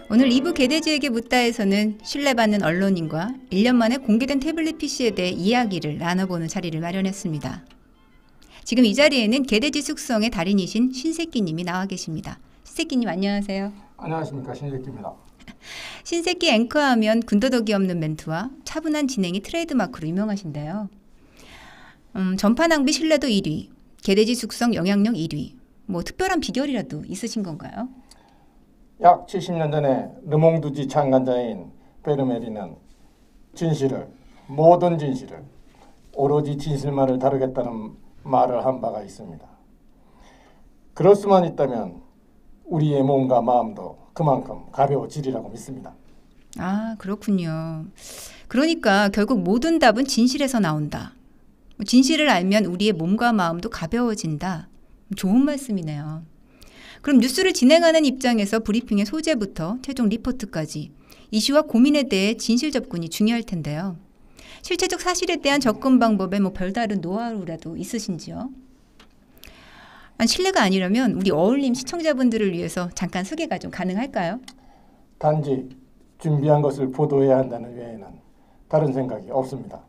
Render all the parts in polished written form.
오늘 2부 개돼지에게 묻다에서는 신뢰받는 언론인과 1년 만에 공개된 태블릿 PC에 대해 이야기를 나눠보는 자리를 마련했습니다. 지금 이 자리에는 개돼지 숙성의 달인이신 신새끼님이 나와 계십니다. 신새끼님 안녕하세요. 안녕하십니까, 신새끼입니다. 신새끼 앵커하면 군더더기 없는 멘트와 차분한 진행이 트레이드마크로 유명하신데요. 전파 낭비 신뢰도 1위, 개돼지 숙성 영향력 1위, 뭐 특별한 비결이라도 있으신 건가요? 약 70년 전에 르몽두지 창간자인 베르메리는 모든 진실을 오로지 진실만을 다루겠다는 말을 한 바가 있습니다. 그럴 수만 있다면 우리의 몸과 마음도 그만큼 가벼워지리라고 믿습니다. 아, 그렇군요. 그러니까 결국 모든 답은 진실에서 나온다. 진실을 알면 우리의 몸과 마음도 가벼워진다. 좋은 말씀이네요. 그럼 뉴스를 진행하는 입장에서 브리핑의 소재부터 최종 리포트까지 이슈와 고민에 대해 진실 접근이 중요할 텐데요. 실체적 사실에 대한 접근 방법에 별다른 노하우라도 있으신지요? 실례가 아니라면 우리 어울림 시청자분들을 위해서 잠깐 소개가 좀 가능할까요? 단지 준비한 것을 보도해야 한다는 외에는 다른 생각이 없습니다.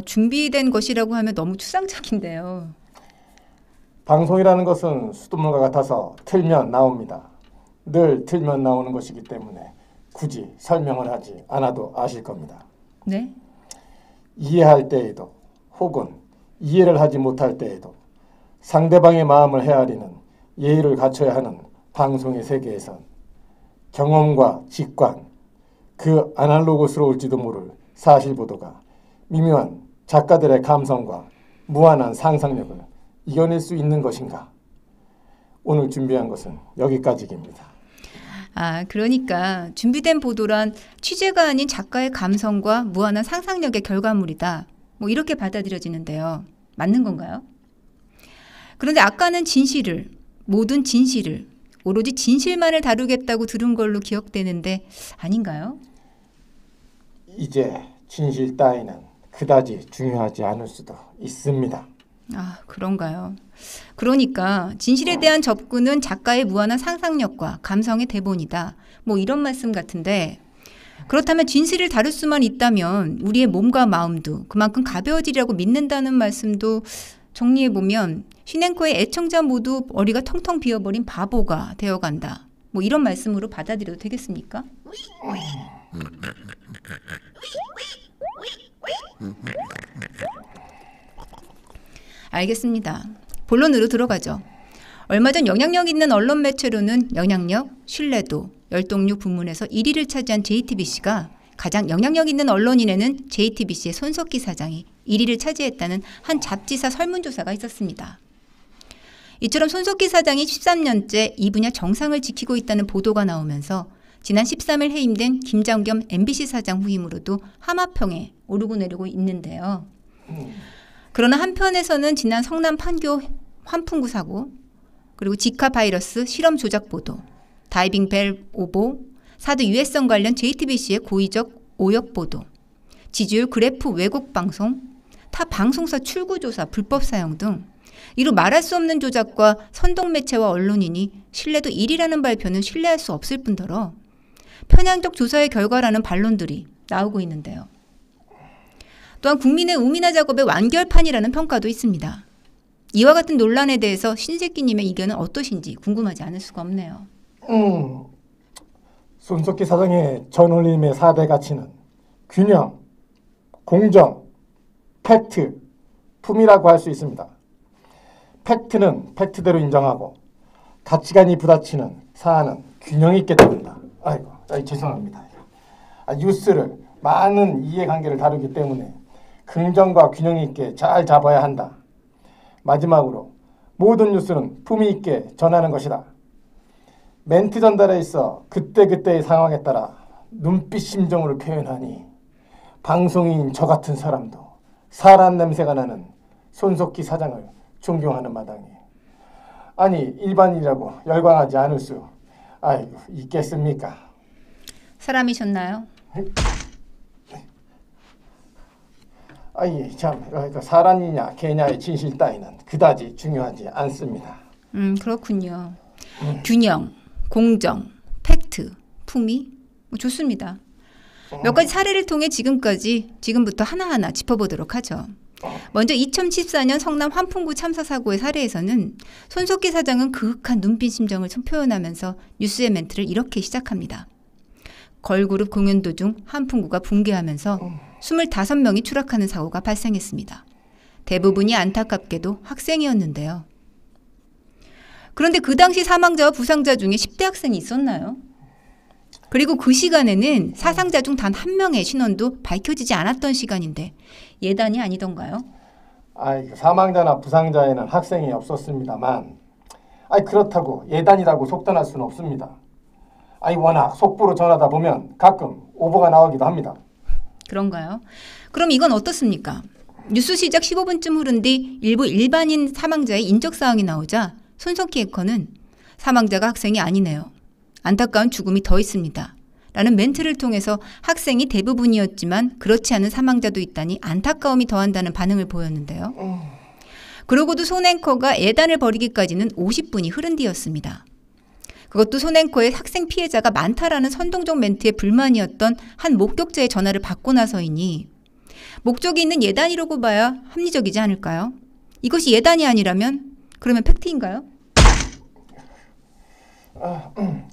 준비된 것이라고 하면 너무 추상적인데요. 방송이라는 것은 수돗물과 같아서 틀면 나옵니다. 늘 틀면 나오는 것이기 때문에 굳이 설명을 하지 않아도 아실 겁니다. 네? 이해할 때에도 혹은 이해를 하지 못할 때에도 상대방의 마음을 헤아리는 예의를 갖춰야 하는 방송의 세계에선 경험과 직관, 그 아날로그스러울지도 모를 사실보도가 미묘한 작가들의 감성과 무한한 상상력을 이겨낼 수 있는 것인가? 오늘 준비한 것은 여기까지입니다. 그러니까 준비된 보도란 취재가 아닌 작가의 감성과 무한한 상상력의 결과물이다. 이렇게 받아들여지는데요. 맞는 건가요? 그런데 아까는 모든 진실을, 오로지 진실만을 다루겠다고 들은 걸로 기억되는데 아닌가요? 이제 진실 따위는 그다지 중요하지 않을 수도 있습니다. 그런가요? 그러니까 진실에 대한 접근은 작가의 무한한 상상력과 감성의 대본이다. 이런 말씀 같은데 그렇다면 진실을 다룰 수만 있다면 우리의 몸과 마음도 그만큼 가벼워지리라고 믿는다는 말씀도 정리해보면 신앵커의 애청자 모두 머리가 텅텅 비어버린 바보가 되어간다. 이런 말씀으로 받아들여도 되겠습니까? 알겠습니다. 본론으로 들어가죠. 얼마 전 영향력 있는 언론 매체로는 영향력, 신뢰도, 열동률 부문에서 1위를 차지한 JTBC가 가장 영향력 있는 언론인에는 JTBC의 손석희 사장이 1위를 차지했다는 한 잡지사 설문조사가 있었습니다. 이처럼 손석희 사장이 13년째 이 분야 정상을 지키고 있다는 보도가 나오면서 지난 13일 해임된 김장겸 MBC 사장 후임으로도 하마평에 오르고 내리고 있는데요. 그러나 한편에서는 지난 성남 판교 환풍구 사고, 그리고 지카 바이러스 실험 조작 보도, 다이빙 벨 오보, 사드 유해성 관련 JTBC의 고의적 오역 보도, 지지율 그래프 왜곡 방송, 타 방송사 출구 조사 불법 사용 등 이루 말할 수 없는 조작과 선동 매체와 언론인이 신뢰도 1위라는 발표는 신뢰할 수 없을 뿐더러 편향적 조사의 결과라는 반론들이 나오고 있는데요. 또한 국민의 우민화 작업의 완결판이라는 평가도 있습니다. 이와 같은 논란에 대해서 신새끼님의 의견은 어떠신지 궁금하지 않을 수가 없네요. 손석희 사장의 전올림의 4대 가치는 균형, 공정, 팩트, 품이라고 할 수 있습니다. 팩트는 팩트대로 인정하고 가치관이 부딪히는 사안은 균형 있게 다룬다. 죄송합니다. 뉴스를 많은 이해관계를 다루기 때문에 긍정과 균형 있게 잘 잡아야 한다. 마지막으로 모든 뉴스는 품위 있게 전하는 것이다. 멘트 전달에 있어 그때그때의 상황에 따라 눈빛 심정을 표현하니 방송인 저 같은 사람도 사람 냄새가 나는 손석희 사장을 존경하는 마당에 일반인이라고 열광하지 않을 수 아이고, 있겠습니까? 사람이셨나요? 아이, 참, 사람이냐 개냐의 진실 따위는 그다지 중요하지 않습니다. 그렇군요. 균형, 공정, 팩트, 품위 좋습니다. 몇 가지 사례를 통해 지금부터 하나하나 짚어보도록 하죠. 먼저 2014년 성남 환풍구 참사 사고의 사례에서는 손석희 사장은 그윽한 눈빛 심정을 표현하면서 뉴스의 멘트를 이렇게 시작합니다. 걸그룹 공연 도중 환풍구가 붕괴하면서 25명이 추락하는 사고가 발생했습니다. 대부분이 안타깝게도 학생이었는데요. 그런데 그 당시 사망자와 부상자 중에 10대 학생이 있었나요? 그리고 그 시간에는 사상자 중 단 한 명의 신원도 밝혀지지 않았던 시간인데 예단이 아니던가요? 사망자나 부상자에는 학생이 없었습니다만 그렇다고 예단이라고 속단할 수는 없습니다. 워낙 속보로 전하다 보면 가끔 오보가 나오기도 합니다. 그런가요? 그럼 이건 어떻습니까? 뉴스 시작 15분쯤 흐른 뒤 일부 일반인 사망자의 인적사항이 나오자 손석희 앵커는 사망자가 학생이 아니네요. 안타까운 죽음이 더 있습니다. 라는 멘트를 통해서 학생이 대부분이었지만 그렇지 않은 사망자도 있다니 안타까움이 더한다는 반응을 보였는데요. 그러고도 손 앵커가 예단을 벌이기까지는 50분이 흐른 뒤였습니다. 그것도 손 앵커의 학생 피해자가 많다라는 선동적 멘트에 불만이었던 한 목격자의 전화를 받고 나서이니 목적이 있는 예단이라고 봐야 합리적이지 않을까요? 이것이 예단이 아니라면 그러면 팩트인가요?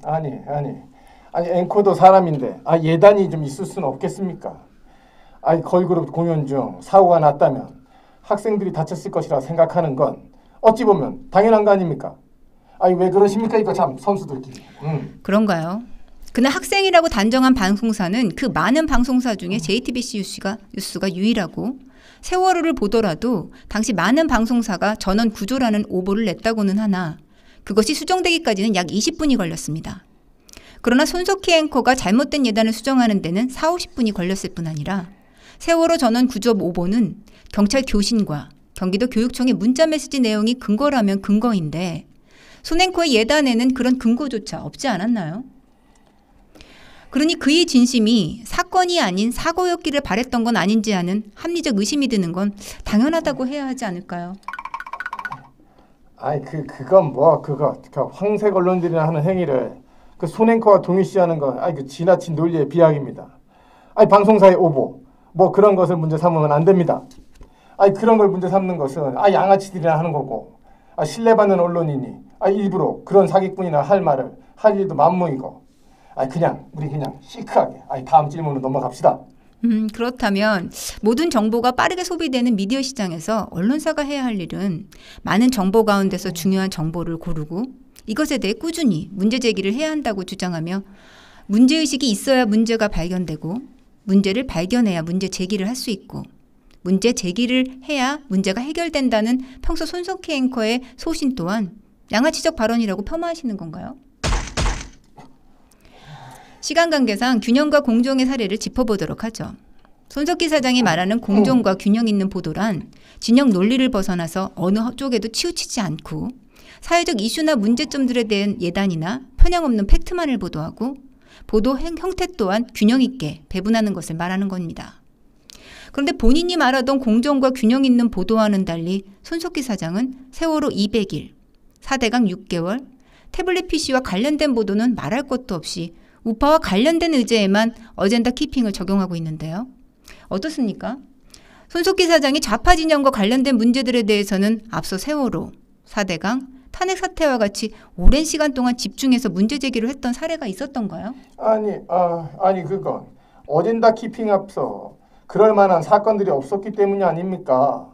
아니 앵커도 사람인데 예단이 좀 있을 수는 없겠습니까? 걸그룹 공연 중 사고가 났다면 학생들이 다쳤을 것이라 생각하는 건 어찌 보면 당연한 거 아닙니까? 왜 그러십니까? 이거 참 선수들끼리. 그런가요? 그날 학생이라고 단정한 방송사는 그 많은 방송사 중에 JTBC 뉴스가 유일하고 세월호를 보더라도 당시 많은 방송사가 전원 구조라는 오보를 냈다고는 하나 그것이 수정되기까지는 약 20분이 걸렸습니다. 그러나 손석희 앵커가 잘못된 예단을 수정하는 데는 40-50분이 걸렸을 뿐 아니라 세월호 전원 구조 오보는 경찰 교신과 경기도 교육청의 문자 메시지 내용이 근거라면 근거인데 손 앵커의 예단에는 그런 근거조차 없지 않았나요? 그러니 그의 진심이 사건이 아닌 사고였기를 바랬던 건 아닌지 하는 합리적 의심이 드는 건 당연하다고 해야 하지 않을까요? 그건 그 황색 언론들이나 하는 행위를 그 손 앵커와 동일시하는 건 그 지나친 논리의 비약입니다. 방송사의 오보 그런 것을 문제 삼으면 안 됩니다. 그런 걸 문제 삼는 것은 양아치들이나 하는 거고 신뢰받는 언론이니 일부러 그런 사기꾼이나 할 일도 만무이고 우리 그냥 시크하게 다음 질문으로 넘어갑시다. 그렇다면 모든 정보가 빠르게 소비되는 미디어 시장에서 언론사가 해야 할 일은 많은 정보 가운데서 중요한 정보를 고르고 이것에 대해 꾸준히 문제 제기를 해야 한다고 주장하며 문제의식이 있어야 문제가 발견되고 문제를 발견해야 문제 제기를 할 수 있고 문제 제기를 해야 문제가 해결된다는 평소 손석희 앵커의 소신 또한 양아치적 발언이라고 폄하하시는 건가요? 시간 관계상 균형과 공정의 사례를 짚어보도록 하죠. 손석희 사장이 말하는 공정과 균형 있는 보도란 진영 논리를 벗어나서 어느 쪽에도 치우치지 않고 사회적 이슈나 문제점들에 대한 예단이나 편향 없는 팩트만을 보도하고 보도 형태 또한 균형 있게 배분하는 것을 말하는 겁니다. 그런데 본인이 말하던 공정과 균형 있는 보도와는 달리 손석희 사장은 세월호 200일, 4대강 6개월, 태블릿 PC와 관련된 보도는 말할 것도 없이 우파와 관련된 의제에만 어젠다 키핑을 적용하고 있는데요. 어떻습니까? 손석희 사장이 좌파 진영과 관련된 문제들에 대해서는 앞서 세월호, 4대강, 탄핵 사태와 같이 오랜 시간 동안 집중해서 문제 제기를 했던 사례가 있었던가요? 그건 어젠다 키핑 앞서 그럴 만한 사건들이 없었기 때문이 아닙니까?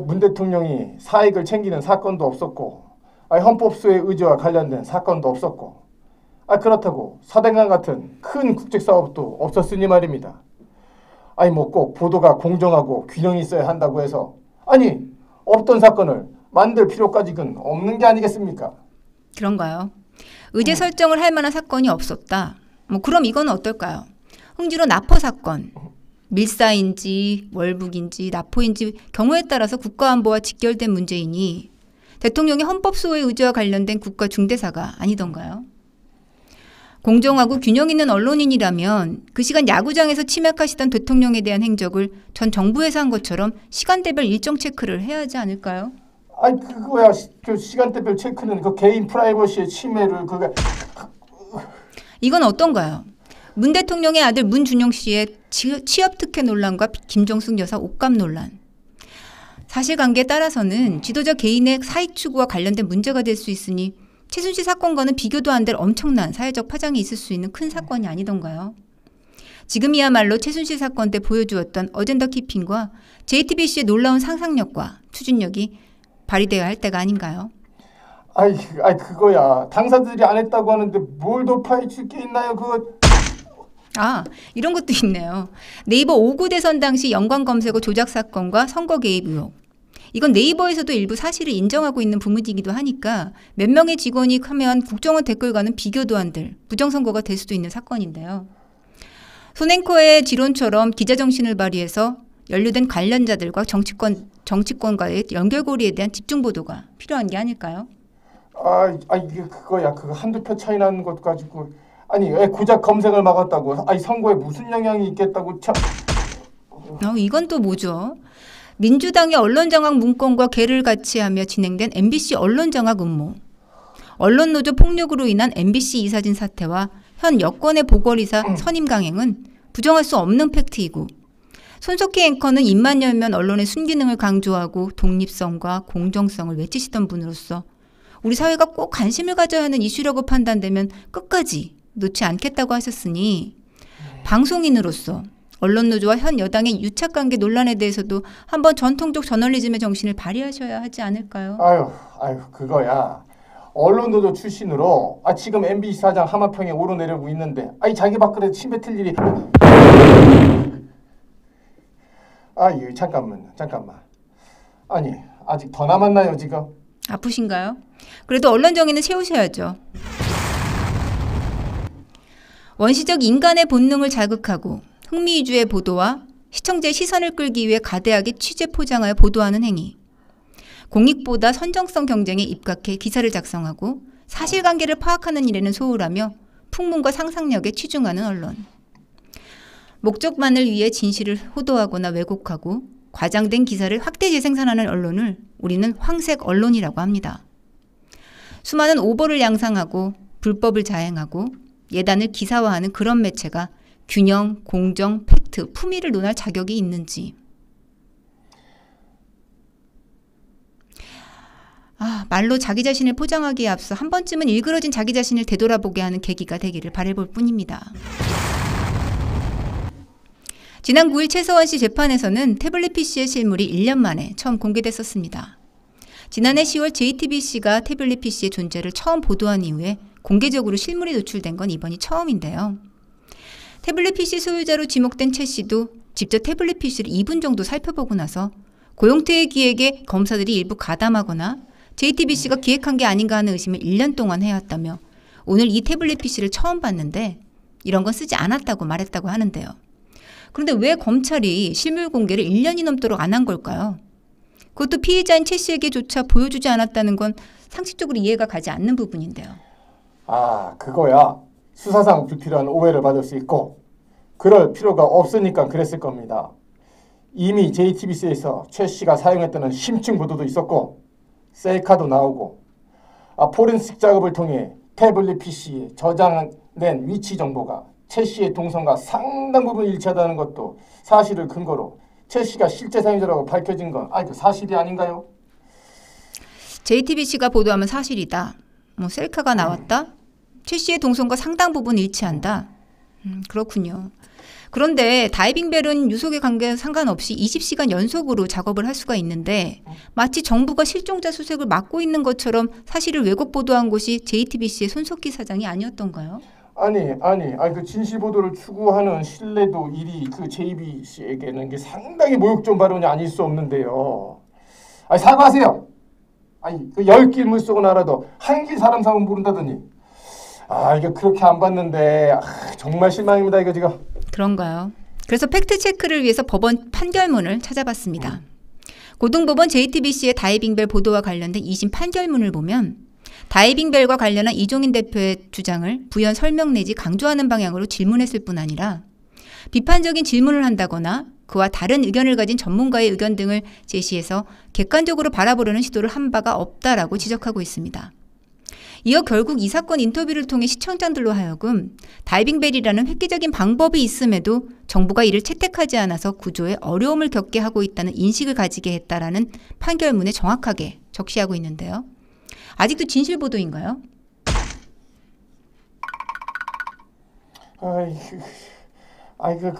문 대통령이 사익을 챙기는 사건도 없었고 헌법소의 의지와 관련된 사건도 없었고 그렇다고 4대강 같은 큰 국책사업도 없었으니 말입니다. 꼭 보도가 공정하고 균형이 있어야 한다고 해서 없던 사건을 만들 필요까지는 없는 게 아니겠습니까? 그런가요? 의제 설정을 할 만한 사건이 없었다. 그럼 이건 어떨까요? 흥주로 나포 사건. 밀사인지 월북인지 나포인지 경우에 따라서 국가안보와 직결된 문제이니 대통령의 헌법 수호의 의지와 관련된 국가 중대사가 아니던가요? 공정하고 균형 있는 언론인이라면 그 시간 야구장에서 치맥하시던 대통령에 대한 행적을 전 정부에서 한 것처럼 시간대별 일정 체크를 해야 하지 않을까요? 아니 그거야 그 시간대별 체크는 그 개인 프라이버시의 침해를 그게 이건 어떤가요? 문 대통령의 아들 문준용 씨의 취업 특혜 논란과 김정숙 여사 옷감 논란. 사실관계에 따라서는 지도자 개인의 사익 추구와 관련된 문제가 될 수 있으니 최순실 사건과는 비교도 안 될 엄청난 사회적 파장이 있을 수 있는 큰 사건이 아니던가요? 지금이야말로 최순실 사건 때 보여주었던 어젠다 키핑과 JTBC의 놀라운 상상력과 추진력이 발휘되어야 할 때가 아닌가요? 아이 그거야 당사자들이 안 했다고 하는데 뭘 더 파헤칠 게 있나요 그거. 이런 것도 있네요. 네이버 5구 대선 당시 연관 검색어 조작 사건과 선거 개입 의혹. 이건 네이버에서도 일부 사실을 인정하고 있는 부분이기도 하니까 몇 명의 직원이 하면 국정원 댓글과는 비교도 안 될 부정선거가 될 수도 있는 사건인데요. 손앵커의 지론처럼 기자 정신을 발휘해서 연루된 관련자들과 정치권과의 연결고리에 대한 집중 보도가 필요한 게 아닐까요? 이게 그거야. 그거 한두 표 차이 나는 것 가지고 아니 왜 고작 검색을 막았다고? 선거에 무슨 영향이 있겠다고 참. 이건 또 뭐죠? 민주당의 언론장악 문건과 개를 같이 하며 진행된 MBC 언론장악 음모. 언론노조 폭력으로 인한 MBC 이사진 사태와 현 여권의 보궐이사 선임 강행은 부정할 수 없는 팩트이고 손석희 앵커는 입만 열면 언론의 순기능을 강조하고 독립성과 공정성을 외치시던 분으로서 우리 사회가 꼭 관심을 가져야 하는 이슈라고 판단되면 끝까지 놓지 않겠다고 하셨으니 방송인으로서 언론노조와 현 여당의 유착관계 논란에 대해서도 한번 전통적 저널리즘의 정신을 발휘하셔야 하지 않을까요? 그거야. 언론노조 출신으로 지금 MBC 사장 하마평에 오르내리고 있는데 자기 밥그릇 침 뱉을 일이. 잠깐만. 아니 아직 더 남았나요 지금? 아프신가요? 그래도 언론 정의는 세우셔야죠. 원시적 인간의 본능을 자극하고 흥미 위주의 보도와 시청자의 시선을 끌기 위해 가대하게 취재 포장하여 보도하는 행위. 공익보다 선정성 경쟁에 입각해 기사를 작성하고 사실관계를 파악하는 일에는 소홀하며 풍문과 상상력에 치중하는 언론. 목적만을 위해 진실을 호도하거나 왜곡하고 과장된 기사를 확대 재생산하는 언론을 우리는 황색 언론이라고 합니다. 수많은 오보를 양상하고 불법을 자행하고 예단을 기사화하는 그런 매체가 균형, 공정, 팩트, 품위를 논할 자격이 있는지. 말로 자기 자신을 포장하기에 앞서 한 번쯤은 일그러진 자기 자신을 되돌아보게 하는 계기가 되기를 바라볼 뿐입니다. 지난 9일 최서원 씨 재판에서는 태블릿 PC의 실물이 1년 만에 처음 공개됐었습니다. 지난해 10월 JTBC가 태블릿 PC의 존재를 처음 보도한 이후에 공개적으로 실물이 노출된 건 이번이 처음인데요. 태블릿 PC 소유자로 지목된 최 씨도 직접 태블릿 PC를 2분 정도 살펴보고 나서 고용태의 기획에 검사들이 일부 가담하거나 JTBC가 기획한 게 아닌가 하는 의심을 1년 동안 해왔다며 오늘 이 태블릿 PC를 처음 봤는데 이런 건 쓰지 않았다고 말했다고 하는데요. 그런데 왜 검찰이 실물 공개를 1년이 넘도록 안 한 걸까요? 그것도 피해자인 최 씨에게조차 보여주지 않았다는 건 상식적으로 이해가 가지 않는 부분인데요. 그거야. 수사상 불필요한 오해를 받을 수 있고 그럴 필요가 없으니까 그랬을 겁니다. 이미 JTBC에서 최 씨가 사용했다는 심층 보도도 있었고 셀카도 나오고 포렌식 작업을 통해 태블릿 PC에 저장된 위치 정보가 최 씨의 동선과 상당 부분 일치하다는 것도 사실을 근거로 최 씨가 실제 사용자라고 밝혀진 건 그 사실이 아닌가요? JTBC가 보도하면 사실이다. 셀카가 나왔다. 최 씨의 동선과 상당 부분 일치한다. 그렇군요. 그런데 다이빙벨은 유속의 관계와 상관없이 20시간 연속으로 작업을 할 수가 있는데 마치 정부가 실종자 수색을 막고 있는 것처럼 사실을 왜곡 보도한 곳이 JTBC의 손석희 사장이 아니었던가요? 그 진실 보도를 추구하는 신뢰도 1위 그 JTBC에게는 이게 상당히 모욕적 발언이 아닐 수 없는데요. 사과하세요. 그 10길 물속은 알아도 한 길 사람 사면 모른다더니 이게 그렇게 안 봤는데 정말 실망입니다 이거 지금. 그런가요? 그래서 팩트 체크를 위해서 법원 판결문을 찾아봤습니다. 고등법원 JTBC의 다이빙벨 보도와 관련된 2심 판결문을 보면 다이빙벨과 관련한 이종인 대표의 주장을 부연 설명 내지 강조하는 방향으로 질문했을 뿐 아니라 비판적인 질문을 한다거나 그와 다른 의견을 가진 전문가의 의견 등을 제시해서 객관적으로 바라보려는 시도를 한 바가 없다라고 지적하고 있습니다. 이어 결국 이 사건 인터뷰를 통해 시청자들로 하여금 다이빙벨이라는 획기적인 방법이 있음에도 정부가 이를 채택하지 않아서 구조에 어려움을 겪게 하고 있다는 인식을 가지게 했다라는 판결문에 정확하게 적시하고 있는데요. 아직도 진실 보도인가요?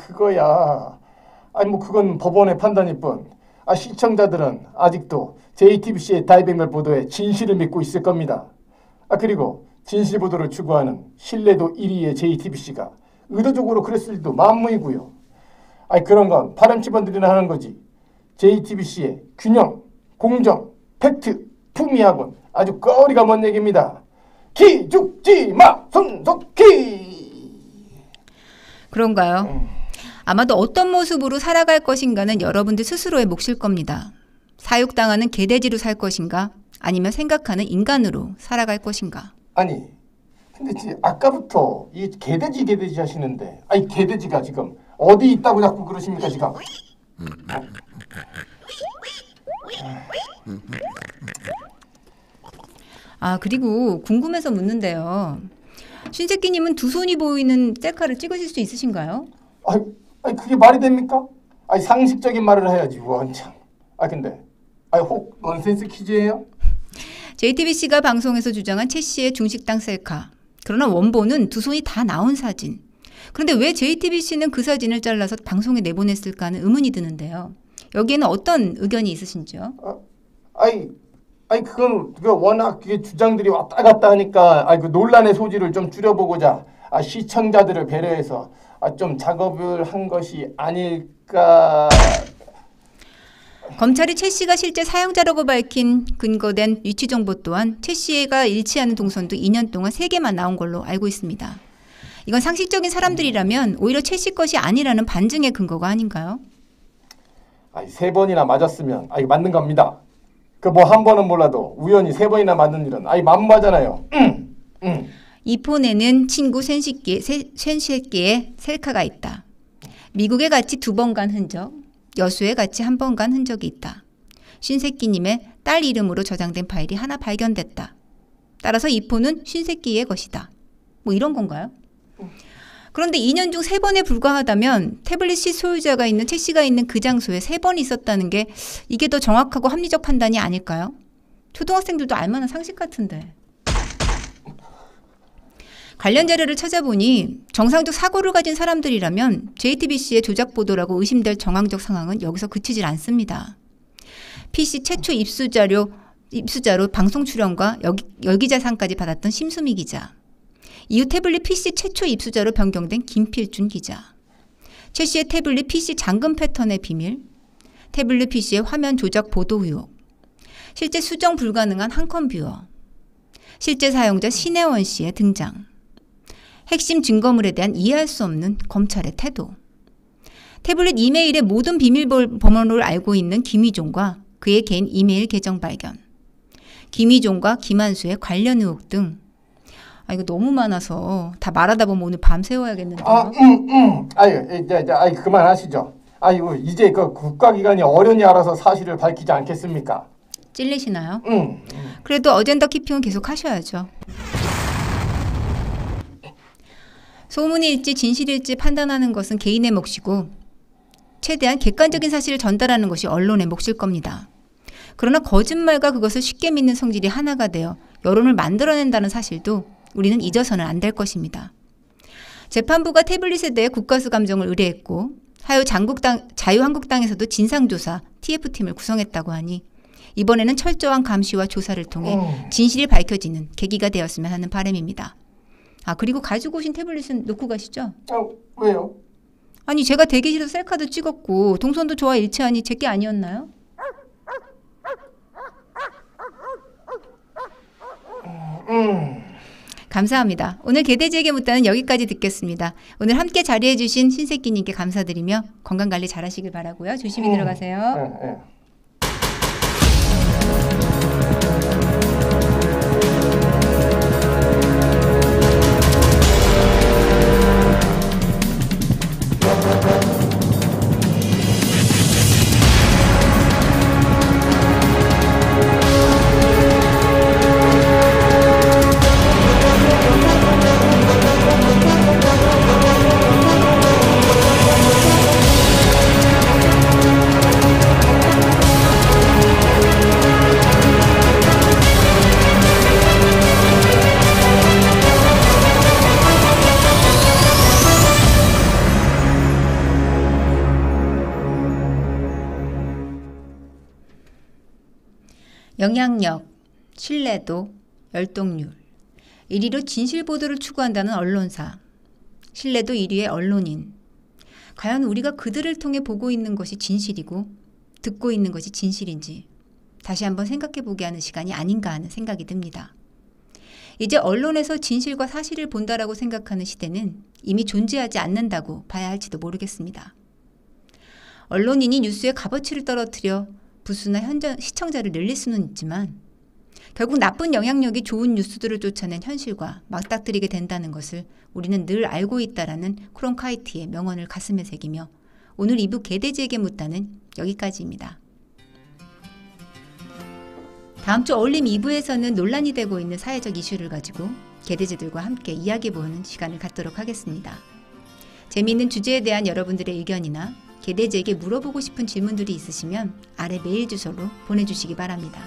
그거야. 뭐 그건 법원의 판단일 뿐. 시청자들은 아직도 JTBC의 다이빙벨 보도에 진실을 믿고 있을 겁니다. 그리고 진실 보도를 추구하는 신뢰도 1위의 JTBC가 의도적으로 그랬을 리도 만무이고요. 그런 건 파렴치번들이나 하는 거지. JTBC의 균형, 공정, 팩트, 품위하고는 아주 거리가 먼 얘기입니다. 기죽지마 손석희. 그런가요? 아마도 어떤 모습으로 살아갈 것인가는 여러분들 스스로의 몫일 겁니다. 사육당하는 개돼지로 살 것인가? 아니면 생각하는 인간으로 살아갈 것인가? 아니, 근데 아까부터 이 개돼지 하시는데, 개돼지가 지금 어디 있다고 자꾸 그러십니까 지금? 그리고 궁금해서 묻는데요. 신새끼님은 두 손이 보이는 셀카를 찍으실 수 있으신가요? 그게 말이 됩니까? 상식적인 말을 해야지 원참. 근데 혹 넌센스 퀴즈예요? JTBC가 방송에서 주장한 최 씨의 중식당 셀카. 그러나 원본은 두 손이 다 나온 사진. 그런데 왜 JTBC는 그 사진을 잘라서 방송에 내보냈을까 하는 의문이 드는데요. 여기에는 어떤 의견이 있으신지요? 그건 워낙 주장들이 왔다 갔다 하니까 그 논란의 소지를 좀 줄여보고자 시청자들을 배려해서 좀 작업을 한 것이 아닐까. 검찰이 최 씨가 실제 사용자라고 밝힌 근거된 위치 정보 또한 최 씨가 일치하는 동선도 2년 동안 3개만 나온 걸로 알고 있습니다. 이건 상식적인 사람들이라면 오히려 최 씨 것이 아니라는 반증의 근거가 아닌가요? 3번이나 맞았으면 맞는 겁니다. 한 번은 몰라도 우연히 3번이나 맞는 일은 만무하잖아요. 이 폰에는 친구 쇤새끼의 셀카가 있다. 미국에 같이 2번 간 흔적, 여수에 같이 1번 간 흔적이 있다. 쉰새끼님의 딸 이름으로 저장된 파일이 하나 발견됐다. 따라서 이 폰은 쉰새끼의 것이다. 이런 건가요? 그런데 2년 중 3번에 불과하다면 태블릿 C 소유자가 있는 최 씨가 있는 그 장소에 3번 있었다는 게 이게 더 정확하고 합리적 판단이 아닐까요? 초등학생들도 알만한 상식 같은데. 관련 자료를 찾아보니 정상적 사고를 가진 사람들이라면 JTBC의 조작 보도라고 의심될 정황적 상황은 여기서 그치질 않습니다. PC 최초 입수자로 방송 출연과 열기자상까지 받았던 심수미 기자. 이후 태블릿 PC 최초 입수자로 변경된 김필준 기자. 최 씨의 태블릿 PC 잠금 패턴의 비밀. 태블릿 PC의 화면 조작 보도 의혹. 실제 수정 불가능한 한컴 뷰어. 실제 사용자 신혜원 씨의 등장. 핵심 증거물에 대한 이해할 수 없는 검찰의 태도. 태블릿 이메일의 모든 비밀 번호를 알고 있는 김희종과 그의 개인 이메일 계정 발견. 김희종과 김한수의 관련 의혹 등. 이거 너무 많아서 다 말하다 보면 오늘 밤 새워야겠는데요. 그만하시죠. 이제 국가기관이 어련히 알아서 사실을 밝히지 않겠습니까? 찔리시나요? 그래도 어젠다 키핑은 계속 하셔야죠. 소문일지 진실일지 판단하는 것은 개인의 몫이고 최대한 객관적인 사실을 전달하는 것이 언론의 몫일 겁니다. 그러나 거짓말과 그것을 쉽게 믿는 성질이 하나가 되어 여론을 만들어낸다는 사실도 우리는 잊어서는 안 될 것입니다. 재판부가 태블릿에 대해 국가수 감정을 의뢰했고 자유한국당에서도 진상조사 TF팀을 구성했다고 하니 이번에는 철저한 감시와 조사를 통해 진실이 밝혀지는 계기가 되었으면 하는 바람입니다. 그리고 가지고 오신 태블릿은 놓고 가시죠? 왜요? 제가 대기실에서 셀카도 찍었고 동선도 저와 일치하니 제게 아니었나요? 감사합니다. 오늘 개돼지에게 묻다는 여기까지 듣겠습니다. 오늘 함께 자리해 주신 신새끼님께 감사드리며 건강관리 잘하시길 바라고요. 조심히 들어가세요. 영향력, 신뢰도, 열독률. 1위로 진실 보도를 추구한다는 언론사. 신뢰도 1위의 언론인. 과연 우리가 그들을 통해 보고 있는 것이 진실이고 듣고 있는 것이 진실인지 다시 한번 생각해보게 하는 시간이 아닌가 하는 생각이 듭니다. 이제 언론에서 진실과 사실을 본다라고 생각하는 시대는 이미 존재하지 않는다고 봐야 할지도 모르겠습니다. 언론인이 뉴스의 값어치를 떨어뜨려 부수나 시청자를 늘릴 수는 있지만 결국 나쁜 영향력이 좋은 뉴스들을 쫓아낸 현실과 맞닥뜨리게 된다는 것을 우리는 늘 알고 있다라는 크론카이트의 명언을 가슴에 새기며 오늘 2부 개돼지에게 묻다는 여기까지입니다. 다음 주 어울림 2부에서는 논란이 되고 있는 사회적 이슈를 가지고 개돼지들과 함께 이야기해보는 시간을 갖도록 하겠습니다. 재미있는 주제에 대한 여러분들의 의견이나 개돼지에게 물어보고 싶은 질문들이 있으시면 아래 메일 주소로 보내주시기 바랍니다.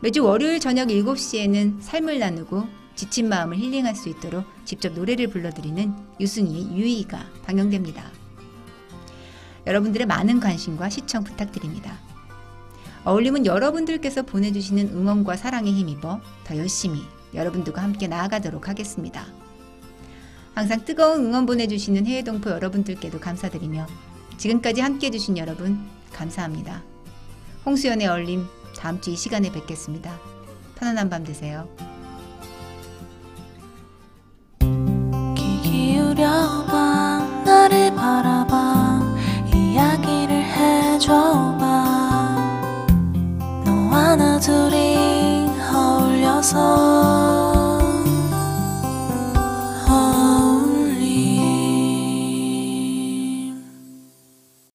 매주 월요일 저녁 7시에는 삶을 나누고 지친 마음을 힐링할 수 있도록 직접 노래를 불러드리는 유승희의 유희가 방영됩니다. 여러분들의 많은 관심과 시청 부탁드립니다. 어울림은 여러분들께서 보내주시는 응원과 사랑에 힘입어 더 열심히 여러분들과 함께 나아가도록 하겠습니다. 항상 뜨거운 응원 보내주시는 해외동포 여러분들께도 감사드리며 지금까지 함께해 주신 여러분 감사합니다. 홍수연의 어울림 다음 주 이 시간에 뵙겠습니다. 편안한 밤 되세요. 귀 기울여봐 나를 바라봐 이야기를 해줘봐 너와 나 둘이 어울려서